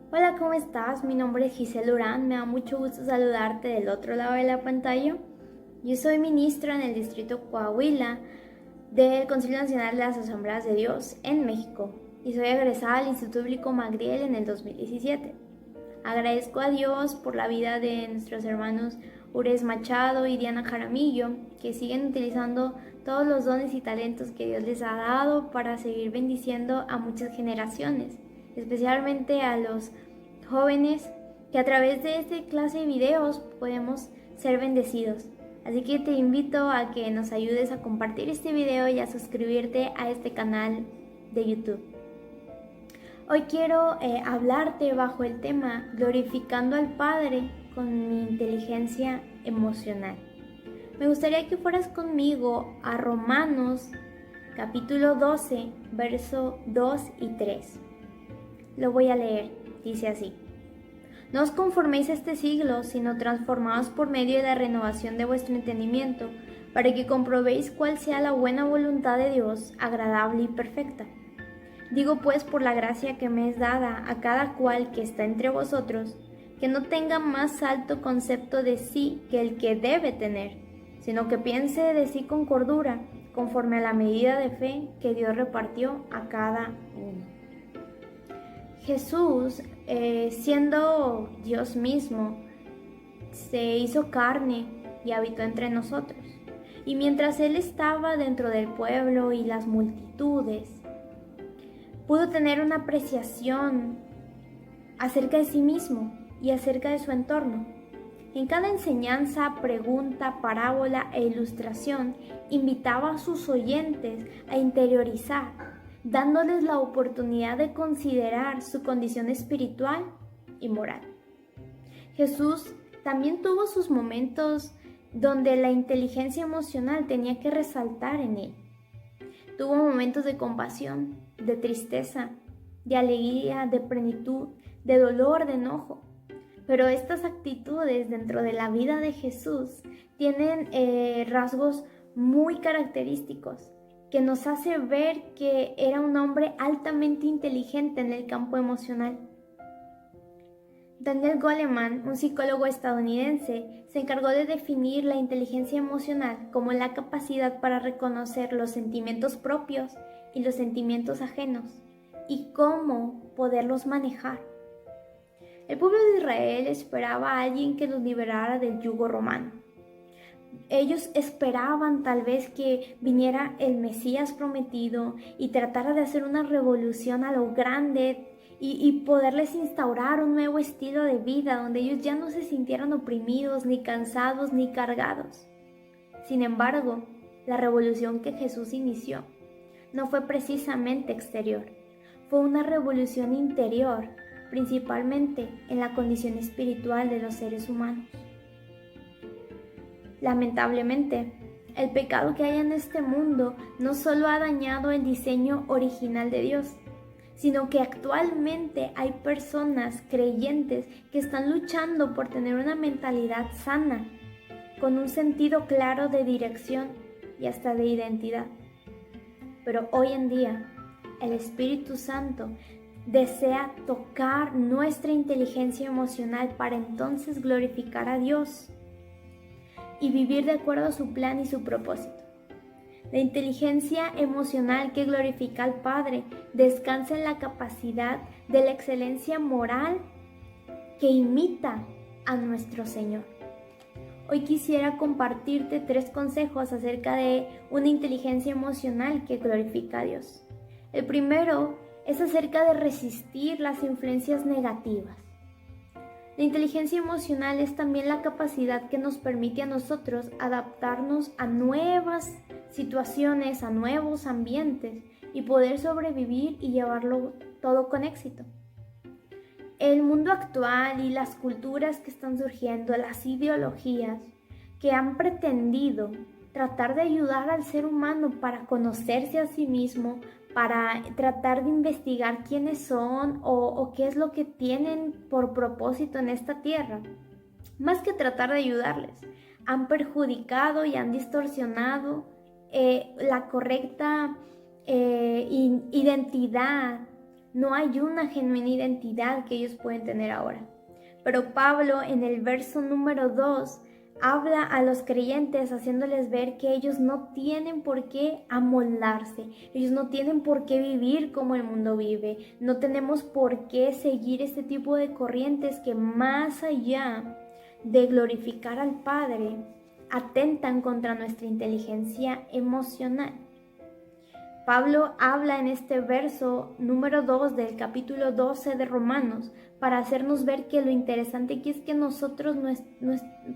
Hola, ¿cómo estás? Mi nombre es Giselle Urán. Me da mucho gusto saludarte del otro lado de la pantalla. Yo soy ministra en el distrito Coahuila del Concilio Nacional de las Asambleas de Dios en México y soy egresada del Instituto Bíblico Magriel en el 2017. Agradezco a Dios por la vida de nuestros hermanos Ures Machado y Diana Jaramillo, que siguen utilizando todos los dones y talentos que Dios les ha dado para seguir bendiciendo a muchas generaciones, especialmente a los jóvenes que a través de esta clase de videos podemos ser bendecidos. Así que te invito a que nos ayudes a compartir este video y a suscribirte a este canal de YouTube. Hoy quiero hablarte bajo el tema glorificando al Padre con mi inteligencia emocional. Me gustaría que fueras conmigo a Romanos capítulo 12, verso 2 y 3. Lo voy a leer, dice así: No os conforméis a este siglo, sino transformaos por medio de la renovación de vuestro entendimiento, para que comprobéis cuál sea la buena voluntad de Dios, agradable y perfecta. Digo pues, por la gracia que me es dada a cada cual que está entre vosotros, que no tenga más alto concepto de sí que el que debe tener, sino que piense de sí con cordura, conforme a la medida de fe que Dios repartió a cada uno. Jesús, siendo Dios mismo, se hizo carne y habitó entre nosotros. Y mientras Él estaba dentro del pueblo y las multitudes, pudo tener una apreciación acerca de sí mismo y acerca de su entorno. En cada enseñanza, pregunta, parábola e ilustración, invitaba a sus oyentes a interiorizar, dándoles la oportunidad de considerar su condición espiritual y moral. Jesús también tuvo sus momentos donde la inteligencia emocional tenía que resaltar en él. Tuvo momentos de compasión, de tristeza, de alegría, de plenitud, de dolor, de enojo. Pero estas actitudes dentro de la vida de Jesús tienen rasgos muy característicos que nos hace ver que era un hombre altamente inteligente en el campo emocional. Daniel Goleman, un psicólogo estadounidense, se encargó de definir la inteligencia emocional como la capacidad para reconocer los sentimientos propios y los sentimientos ajenos y cómo poderlos manejar. El pueblo de Israel esperaba a alguien que los liberara del yugo romano. Ellos esperaban tal vez que viniera el Mesías prometido y tratara de hacer una revolución a lo grande y poderles instaurar un nuevo estilo de vida donde ellos ya no se sintieran oprimidos, ni cansados, ni cargados. Sin embargo, la revolución que Jesús inició no fue precisamente exterior, fue una revolución interior, principalmente en la condición espiritual de los seres humanos. Lamentablemente, el pecado que hay en este mundo no solo ha dañado el diseño original de Dios, sino que actualmente hay personas creyentes que están luchando por tener una mentalidad sana, con un sentido claro de dirección y hasta de identidad. Pero hoy en día, el Espíritu Santo desea tocar nuestra inteligencia emocional para entonces glorificar a Dios y vivir de acuerdo a su plan y su propósito. La inteligencia emocional que glorifica al Padre descansa en la capacidad de la excelencia moral que imita a nuestro Señor. Hoy quisiera compartirte 3 consejos acerca de una inteligencia emocional que glorifica a Dios. El primero es acerca de resistir las influencias negativas. La inteligencia emocional es también la capacidad que nos permite a nosotros adaptarnos a nuevas situaciones, a nuevos ambientes y poder sobrevivir y llevarlo todo con éxito. El mundo actual y las culturas que están surgiendo, las ideologías que han pretendido tratar de ayudar al ser humano para conocerse a sí mismo, para tratar de investigar quiénes son o qué es lo que tienen por propósito en esta tierra. Más que tratar de ayudarles, han perjudicado y han distorsionado la correcta identidad no hay una genuina identidad que ellos pueden tener ahora. Pero Pablo en el verso número 2 habla a los creyentes haciéndoles ver que ellos no tienen por qué amoldarse, ellos no tienen por qué vivir como el mundo vive, no tenemos por qué seguir este tipo de corrientes que más allá de glorificar al Padre, atentan contra nuestra inteligencia emocional. Pablo habla en este verso número 2 del capítulo 12 de Romanos para hacernos ver que lo interesante aquí es que nosotros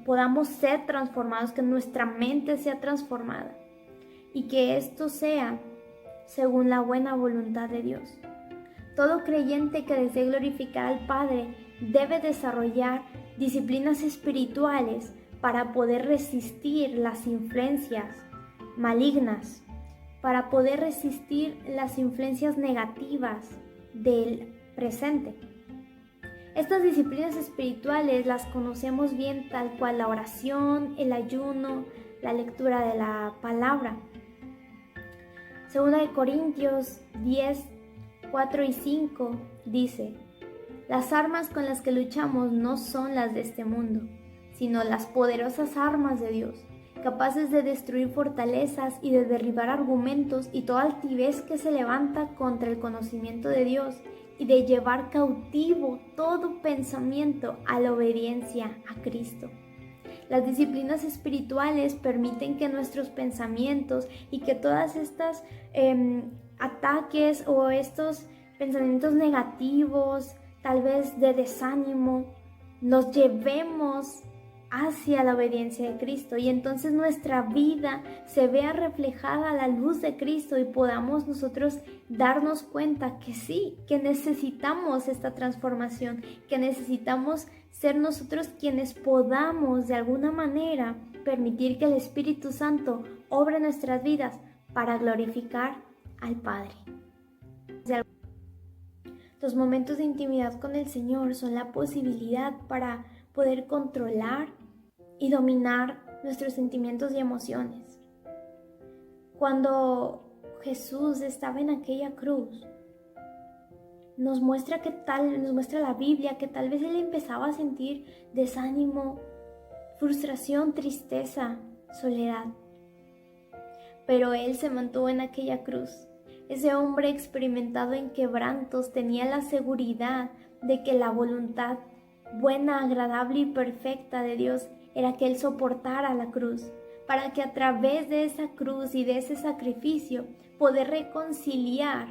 podamos ser transformados, que nuestra mente sea transformada y que esto sea según la buena voluntad de Dios. Todo creyente que desee glorificar al Padre debe desarrollar disciplinas espirituales para poder resistir las influencias malignas, para poder resistir las influencias negativas del presente. Estas disciplinas espirituales las conocemos bien tal cual la oración, el ayuno, la lectura de la palabra. 2 Corintios 10, 4 y 5 dice: las armas con las que luchamos no son las de este mundo, sino las poderosas armas de Dios, capaces de destruir fortalezas y de derribar argumentos y toda altivez que se levanta contra el conocimiento de Dios, y de llevar cautivo todo pensamiento a la obediencia a Cristo. Las disciplinas espirituales permiten que nuestros pensamientos y que todas estas ataques o estos pensamientos negativos, tal vez de desánimo, los llevemos hacia la obediencia de Cristo y entonces nuestra vida se vea reflejada a la luz de Cristo y podamos nosotros darnos cuenta que sí, que necesitamos esta transformación, que necesitamos ser nosotros quienes podamos de alguna manera permitir que el Espíritu Santo obre en nuestras vidas para glorificar al Padre. Los momentos de intimidad con el Señor son la posibilidad para poder controlar y dominar nuestros sentimientos y emociones. Cuando Jesús estaba en aquella cruz, nos muestra la Biblia que tal vez Él empezaba a sentir desánimo, frustración, tristeza, soledad. Pero Él se mantuvo en aquella cruz. Ese hombre experimentado en quebrantos tenía la seguridad de que la voluntad buena, agradable y perfecta de Dios era que Él soportara la cruz, para que a través de esa cruz y de ese sacrificio poder reconciliar,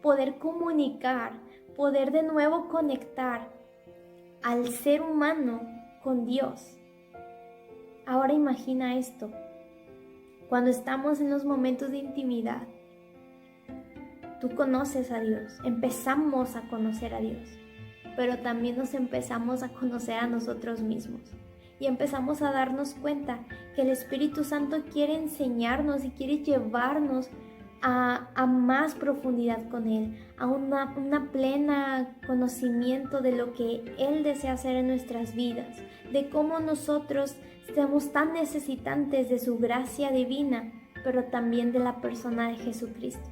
poder comunicar, poder de nuevo conectar al ser humano con Dios. Ahora imagina esto, cuando estamos en los momentos de intimidad, tú conoces a Dios, empezamos a conocer a Dios, pero también nos empezamos a conocer a nosotros mismos. Y empezamos a darnos cuenta que el Espíritu Santo quiere enseñarnos y quiere llevarnos a más profundidad con Él, a una plena conocimiento de lo que Él desea hacer en nuestras vidas, de cómo nosotros estamos tan necesitantes de su gracia divina, pero también de la persona de Jesucristo.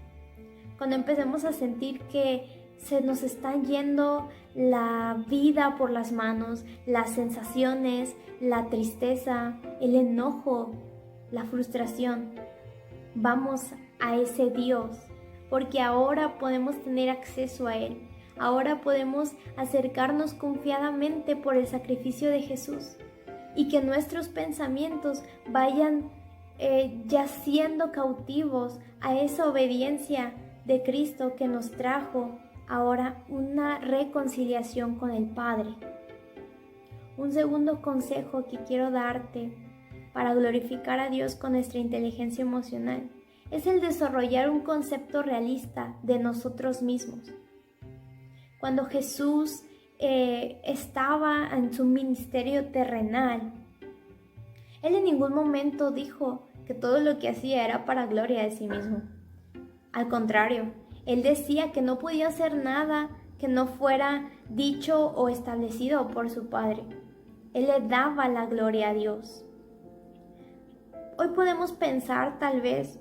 Cuando empecemos a sentir que se nos está yendo la vida por las manos, las sensaciones, la tristeza, el enojo, la frustración, vamos a ese Dios, porque ahora podemos tener acceso a Él. Ahora podemos acercarnos confiadamente por el sacrificio de Jesús y que nuestros pensamientos vayan ya siendo cautivos a esa obediencia de Cristo que nos trajo ahora una reconciliación con el Padre. Un segundo consejo que quiero darte para glorificar a Dios con nuestra inteligencia emocional es el desarrollar un concepto realista de nosotros mismos. Cuando Jesús estaba en su ministerio terrenal, Él en ningún momento dijo que todo lo que hacía era para gloria de sí mismo. Al contrario, Él decía que no podía hacer nada que no fuera dicho o establecido por su Padre. Él le daba la gloria a Dios. Hoy podemos pensar tal vez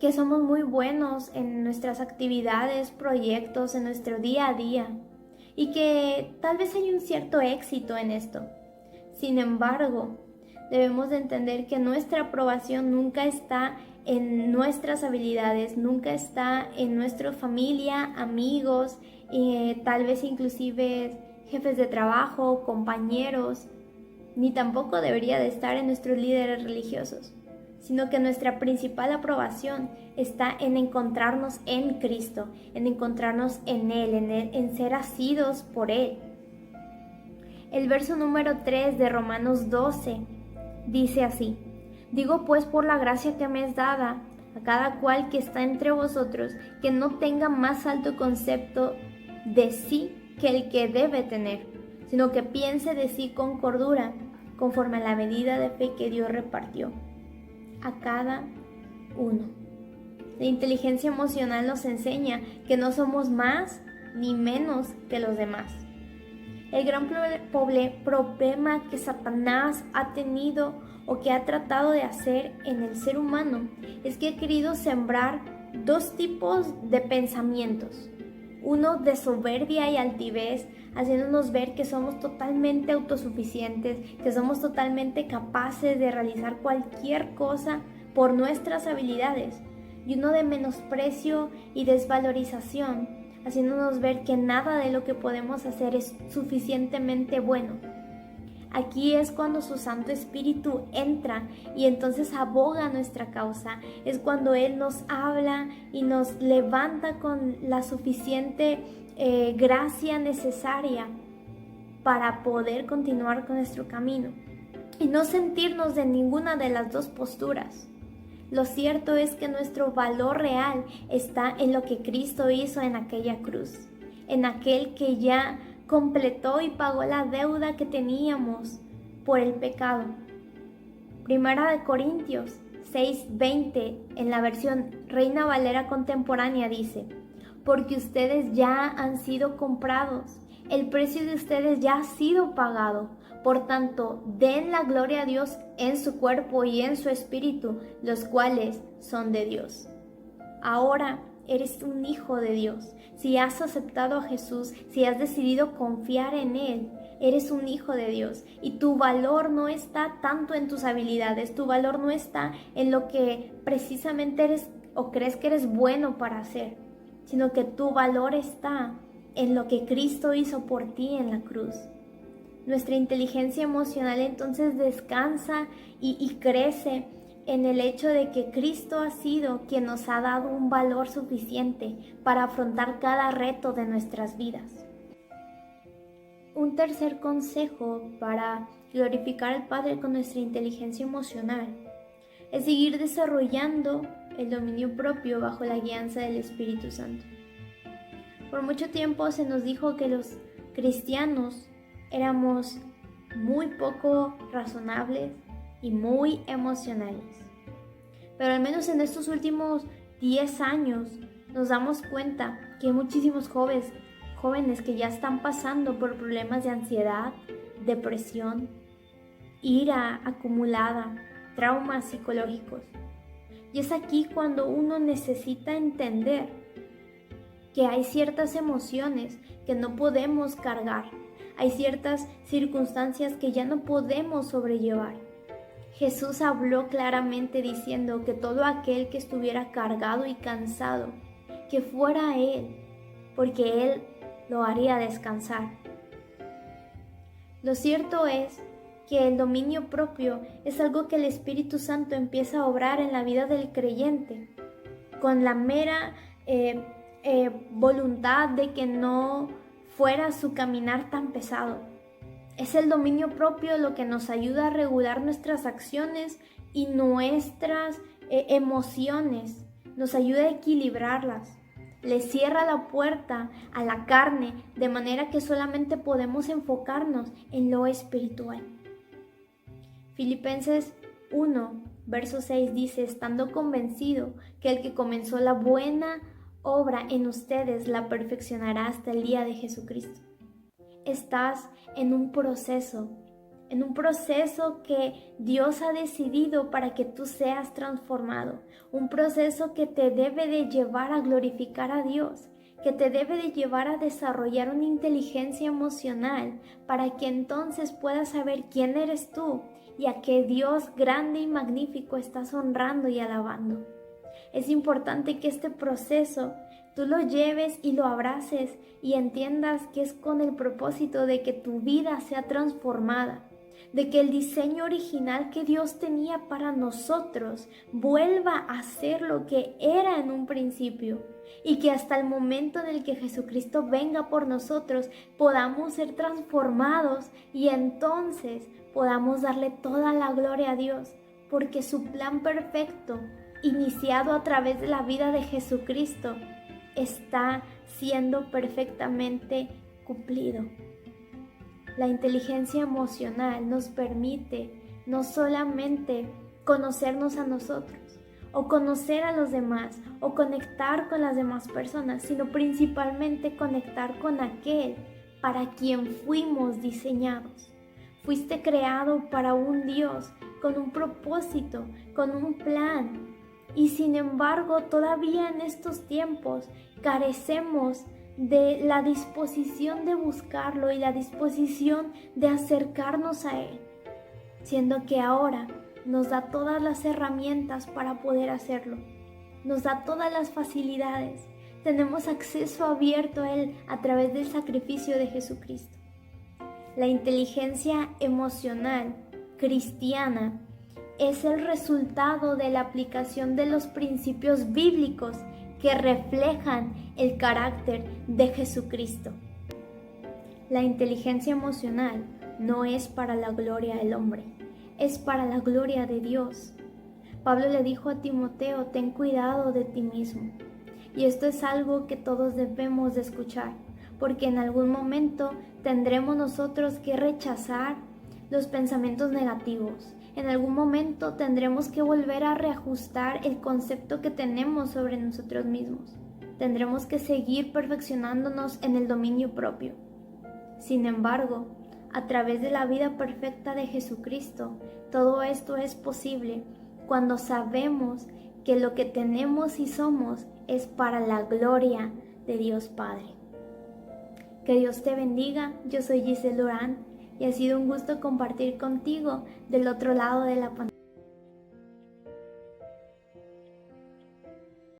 que somos muy buenos en nuestras actividades, proyectos, en nuestro día a día y que tal vez hay un cierto éxito en esto. Sin embargo, debemos de entender que nuestra aprobación nunca está en nuestras habilidades, nunca está en nuestra familia, amigos, tal vez inclusive jefes de trabajo, compañeros, ni tampoco debería de estar en nuestros líderes religiosos, sino que nuestra principal aprobación está en encontrarnos en Cristo, en encontrarnos en Él, en ser asidos por Él. El verso número 3 de Romanos 12 dice así: digo pues por la gracia que me es dada a cada cual que está entre vosotros, que no tenga más alto concepto de sí que el que debe tener, sino que piense de sí con cordura, conforme a la medida de fe que Dios repartió a cada uno. La inteligencia emocional nos enseña que no somos más ni menos que los demás. El gran problema que Satanás ha tenido o que ha tratado de hacer en el ser humano es que ha querido sembrar dos tipos de pensamientos. Uno de soberbia y altivez, haciéndonos ver que somos totalmente autosuficientes, que somos totalmente capaces de realizar cualquier cosa por nuestras habilidades. Y uno de menosprecio y desvalorización, haciéndonos ver que nada de lo que podemos hacer es suficientemente bueno. Aquí es cuando su Santo Espíritu entra y entonces aboga nuestra causa. Es cuando Él nos habla y nos levanta con la suficiente gracia necesaria para poder continuar con nuestro camino y no sentirnos de ninguna de las dos posturas. Lo cierto es que nuestro valor real está en lo que Cristo hizo en aquella cruz, en aquel que ya completó y pagó la deuda que teníamos por el pecado. Primera de Corintios 6:20 en la versión Reina Valera contemporánea dice: porque ustedes ya han sido comprados, el precio de ustedes ya ha sido pagado. Por tanto, den la gloria a Dios en su cuerpo y en su espíritu, los cuales son de Dios. Ahora eres un hijo de Dios. Si has aceptado a Jesús, si has decidido confiar en Él, eres un hijo de Dios. Y tu valor no está tanto en tus habilidades, tu valor no está en lo que precisamente eres o crees que eres bueno para hacer, sino que tu valor está en lo que Cristo hizo por ti en la cruz. Nuestra inteligencia emocional entonces descansa y crece en el hecho de que Cristo ha sido quien nos ha dado un valor suficiente para afrontar cada reto de nuestras vidas. Un tercer consejo para glorificar al Padre con nuestra inteligencia emocional es seguir desarrollando el dominio propio bajo la guianza del Espíritu Santo. Por mucho tiempo se nos dijo que los cristianos éramos muy poco razonables y muy emocionales. Pero al menos en estos últimos 10 años nos damos cuenta que hay muchísimos jóvenes que ya están pasando por problemas de ansiedad, depresión, ira acumulada, traumas psicológicos. Y es aquí cuando uno necesita entender que hay ciertas emociones que no podemos cargar. Hay ciertas circunstancias que ya no podemos sobrellevar. Jesús habló claramente diciendo que todo aquel que estuviera cargado y cansado, que fuera a Él, porque Él lo haría descansar. Lo cierto es que el dominio propio es algo que el Espíritu Santo empieza a obrar en la vida del creyente, con la mera voluntad de que no fuera su caminar tan pesado. Es el dominio propio lo que nos ayuda a regular nuestras acciones y nuestras emociones, nos ayuda a equilibrarlas. Le cierra la puerta a la carne de manera que solamente podemos enfocarnos en lo espiritual. Filipenses 1, verso 6 dice: estando convencido que el que comenzó la buena obra en ustedes la perfeccionará hasta el día de Jesucristo. Estás en un proceso, en un proceso que Dios ha decidido para que tú seas transformado, un proceso que te debe de llevar a glorificar a Dios, que te debe de llevar a desarrollar una inteligencia emocional para que entonces puedas saber quién eres tú y a qué Dios grande y magnífico estás honrando y alabando. Es importante que este proceso tú lo lleves y lo abraces y entiendas que es con el propósito de que tu vida sea transformada, de que el diseño original que Dios tenía para nosotros vuelva a ser lo que era en un principio y que hasta el momento en el que Jesucristo venga por nosotros podamos ser transformados y entonces podamos darle toda la gloria a Dios, porque su plan perfecto, iniciado a través de la vida de Jesucristo, está siendo perfectamente cumplido. La inteligencia emocional nos permite no solamente conocernos a nosotros o conocer a los demás o conectar con las demás personas, sino principalmente conectar con aquel para quien fuimos diseñados. Fuiste creado para un Dios con un propósito, con un plan. Y sin embargo, todavía en estos tiempos carecemos de la disposición de buscarlo y la disposición de acercarnos a Él, siendo que ahora nos da todas las herramientas para poder hacerlo, nos da todas las facilidades, tenemos acceso abierto a Él a través del sacrificio de Jesucristo. La inteligencia emocional cristiana es el resultado de la aplicación de los principios bíblicos que reflejan el carácter de Jesucristo. La inteligencia emocional no es para la gloria del hombre, es para la gloria de Dios. Pablo le dijo a Timoteo: ten cuidado de ti mismo. Y esto es algo que todos debemos de escuchar, porque en algún momento tendremos nosotros que rechazar los pensamientos negativos. En algún momento tendremos que volver a reajustar el concepto que tenemos sobre nosotros mismos. Tendremos que seguir perfeccionándonos en el dominio propio. Sin embargo, a través de la vida perfecta de Jesucristo, todo esto es posible cuando sabemos que lo que tenemos y somos es para la gloria de Dios Padre. Que Dios te bendiga. Yo soy Giselle Durán y ha sido un gusto compartir contigo del otro lado de la pantalla.